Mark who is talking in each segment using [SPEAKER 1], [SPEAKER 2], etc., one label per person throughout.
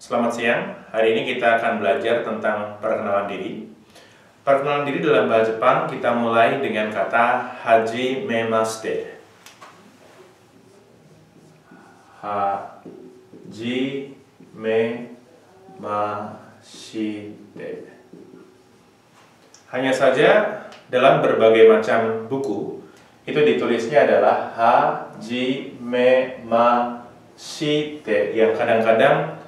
[SPEAKER 1] Selamat siang, hari ini kita akan belajar tentang perkenalan diri. Perkenalan diri dalam bahasa Jepang kita mulai dengan kata hajimemashite. Hajimemashite. Hanya saja dalam berbagai macam buku itu ditulisnya adalah hajimemashite yang kadang-kadang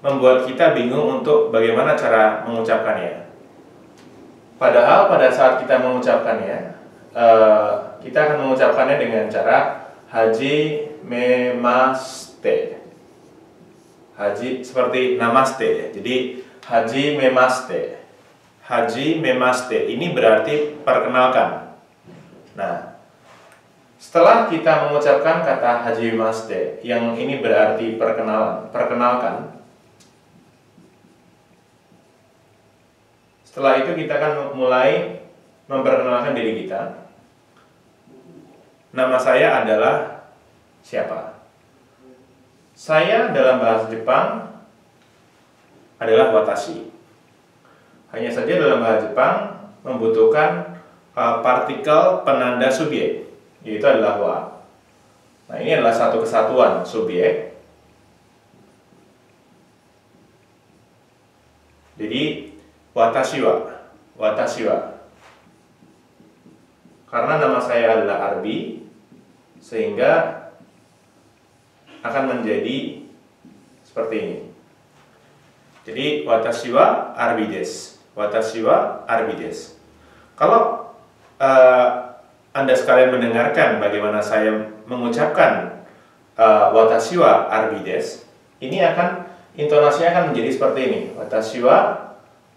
[SPEAKER 1] membuat kita bingung untuk bagaimana cara mengucapkannya. Padahal pada saat kita mengucapkannya, kita akan mengucapkannya dengan cara hajimemashite. Haji seperti namaste ya. Jadi hajimemashite. Hajimemashite ini berarti perkenalkan. Nah, setelah kita mengucapkan kata hajimemashite yang ini berarti perkenalkan. Setelah itu kita akan mulai memperkenalkan diri kita. Nama saya adalah siapa? Saya dalam bahasa Jepang adalah watashi. Hanya saja dalam bahasa Jepang membutuhkan partikel penanda subjek, yaitu adalah wa. Nah, ini adalah satu kesatuan subjek. Jadi watashi wa. Karena nama saya adalah Arbi, sehingga akan menjadi seperti ini. Jadi watashi wa Arbi desu. Watashi wa Arbi desu. Kalau Anda sekalian mendengarkan bagaimana saya mengucapkan watashi wa Arbi desu, ini intonasinya akan menjadi seperti ini. Watashi wa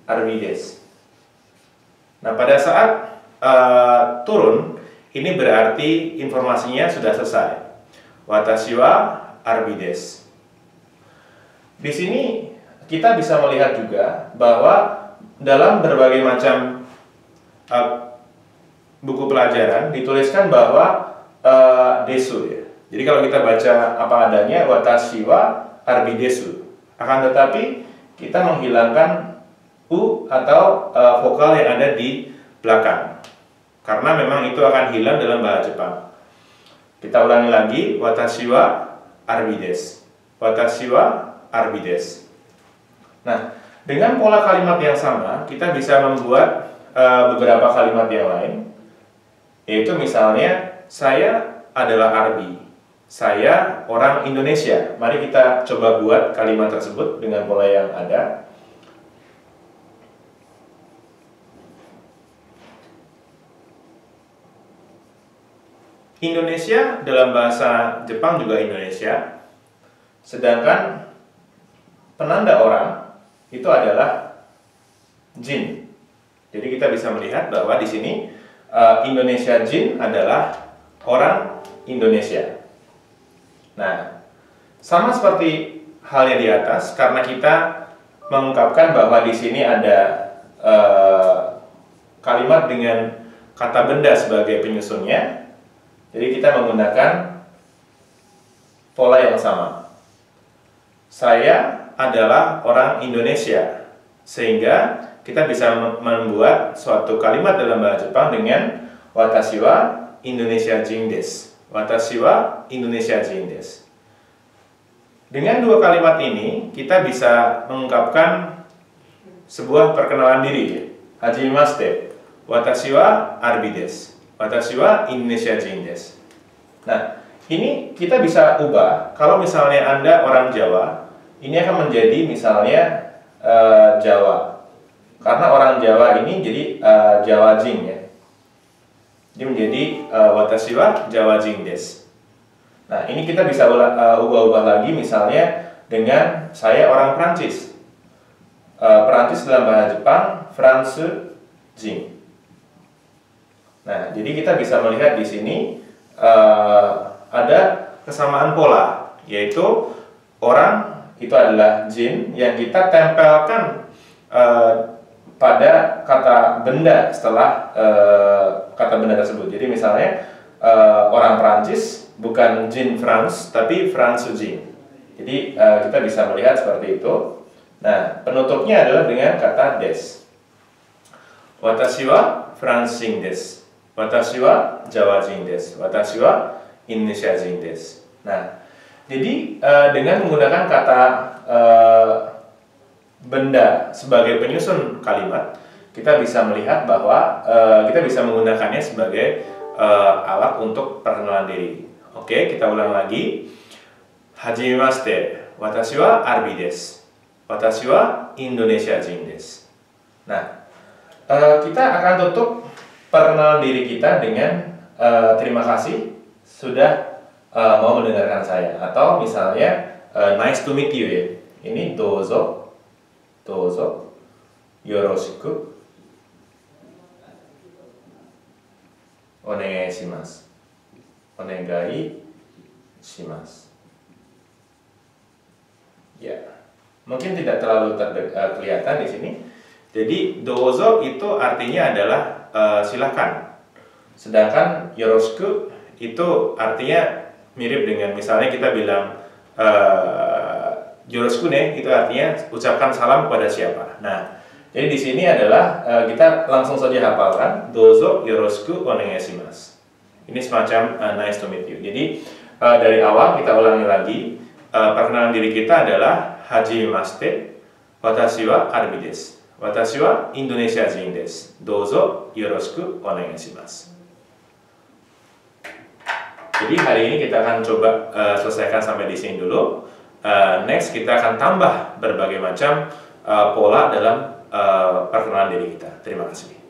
[SPEAKER 1] Arbi desu. Nah, pada saat turun, ini berarti informasinya sudah selesai. Watashi wa Arbi desu. Di sini kita bisa melihat juga bahwa dalam berbagai macam buku pelajaran dituliskan bahwa desu ya. Jadi kalau kita baca apa adanya watashi wa Arbi desu. Akan tetapi kita menghilangkan u atau vokal yang ada di belakang, karena memang itu akan hilang dalam bahasa Jepang. Kita ulangi lagi, watashi wa Arbi desu. Watashi wa Arbi desu. Nah, dengan pola kalimat yang sama, kita bisa membuat beberapa kalimat yang lain, yaitu misalnya, saya adalah Arbi. Saya orang Indonesia. Mari kita coba buat kalimat tersebut dengan pola yang ada. Indonesia dalam bahasa Jepang juga Indonesia, sedangkan penanda orang itu adalah jin. Jadi kita bisa melihat bahwa di sini Indonesia jin adalah orang Indonesia. Nah, sama seperti halnya di atas, karena kita mengungkapkan bahwa di sini ada kalimat dengan kata benda sebagai penyusunnya. Jadi kita menggunakan pola yang sama. Saya adalah orang Indonesia, sehingga kita bisa membuat suatu kalimat dalam bahasa Jepang dengan watashi wa Indonesia jin desu. Watashi wa Indonesia jin desu. Dengan dua kalimat ini kita bisa mengungkapkan sebuah perkenalan diri. Hajimemashite. Watashi wa Arbi desu. Watashi wa Indonesia jin desu. Nah, ini kita bisa ubah. Kalau misalnya Anda orang Jawa, ini akan menjadi misalnya Jawa. Karena orang Jawa ini jadi Jawa jin ya. Ini menjadi watashi wa Jawa jin desu. Nah, ini kita bisa ubah-ubah lagi misalnya dengan saya orang Prancis. Prancis dalam bahasa Jepang, France jin. Nah, jadi kita bisa melihat di sini ada kesamaan pola, yaitu orang itu adalah jin yang kita tempelkan pada kata benda setelah kata benda tersebut. Jadi misalnya orang Prancis bukan jin France, tapi France jin. Jadi kita bisa melihat seperti itu. Nah, penutupnya adalah dengan kata des. Watashi wa Fransing desu. Watashi wa Jawajin desu. Watashi wa Indonesiajin desu. Nah, jadi dengan menggunakan kata benda sebagai penyusun kalimat, kita bisa melihat bahwa kita bisa menggunakannya sebagai alat untuk perkenalan diri. Oke, kita ulang lagi. Hajimemashite, watashi wa Arbi desu. Watashi wa Indonesiajin desu. Nah, kita akan tutup perkenalan diri kita dengan terima kasih sudah mau mendengarkan saya, atau misalnya nice to meet you ya. Ini dozo, dozo, yoroshiku onegai shimasu. Onegai shimasu. Ya, mungkin tidak terlalu kelihatan di sini. Jadi dozo itu artinya adalah silakan. Sedangkan yoroshiku itu artinya mirip dengan misalnya kita bilang yoroshiku ne, itu artinya ucapkan salam kepada siapa. Nah, jadi di sini adalah kita langsung saja hafalkan dozo yoroshiku onegai shimasu. Ini semacam nice to meet you. Jadi dari awal kita ulangi lagi. Perkenalan diri kita adalah hajimemashite, watashi wa Arbi desu. Watashi wa Indonesiajin desu. Dozo yoroshiku onegai shimasu. Jadi hari ini kita akan coba selesaikan sampai di sini dulu. Next kita akan tambah berbagai macam pola dalam perkenalan diri kita. Terima kasih.